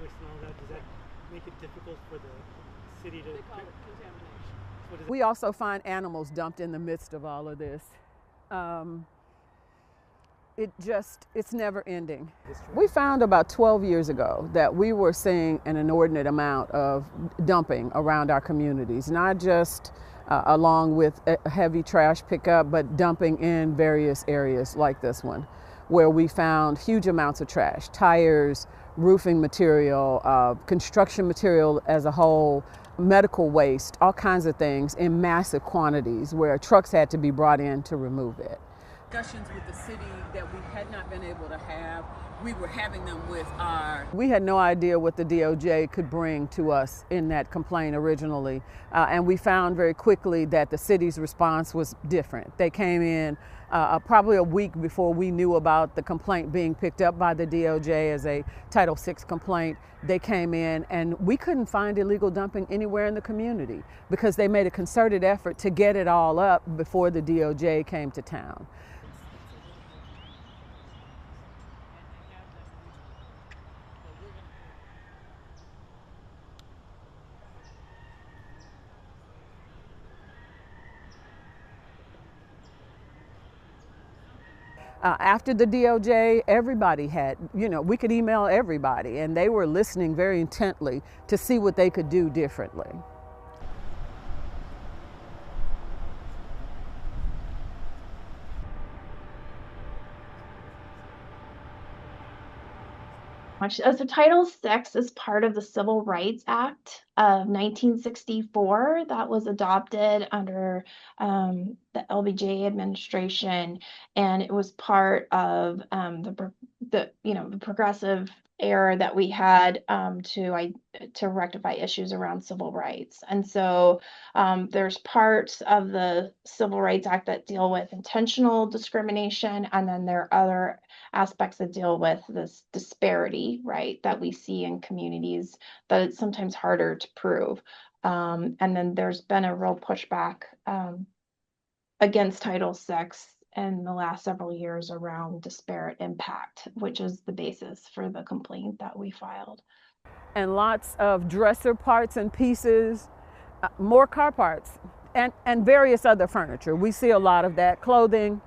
waste and all that, does that make it difficult for the city to? They call it contamination. We also find animals dumped in the midst of all of this. It's never ending. We found about 12 years ago that we were seeing an inordinate amount of dumping around our communities, not just along with a heavy trash pickup, but dumping in various areas like this one, where we found huge amounts of trash, tires, roofing material, construction material as a whole, medical waste, all kinds of things in massive quantities where trucks had to be brought in to remove it. Discussions with the city that we had not been able to have, we were having them with our... We had no idea what the DOJ could bring to us in that complaint originally, and we found very quickly that the city's response was different. They came in probably a week before we knew about the complaint being picked up by the DOJ as a Title VI complaint. They came in and we couldn't find illegal dumping anywhere in the community because they made a concerted effort to get it all up before the DOJ came to town. After the DOJ, everybody had, we could email everybody, and they were listening very intently to see what they could do differently. So Title VI is part of the Civil Rights Act of 1964 that was adopted under the LBJ administration, and it was part of the progressive era that we had to rectify issues around civil rights. And so there's parts of the Civil Rights Act that deal with intentional discrimination, and then there are other aspects that deal with this disparity, right, that we see in communities that it's sometimes harder to prove. And then there's been a real pushback against Title VI in the last several years around disparate impact, which is the basis for the complaint that we filed. And lots of dresser parts and pieces, more car parts, and various other furniture. We see a lot of that, clothing.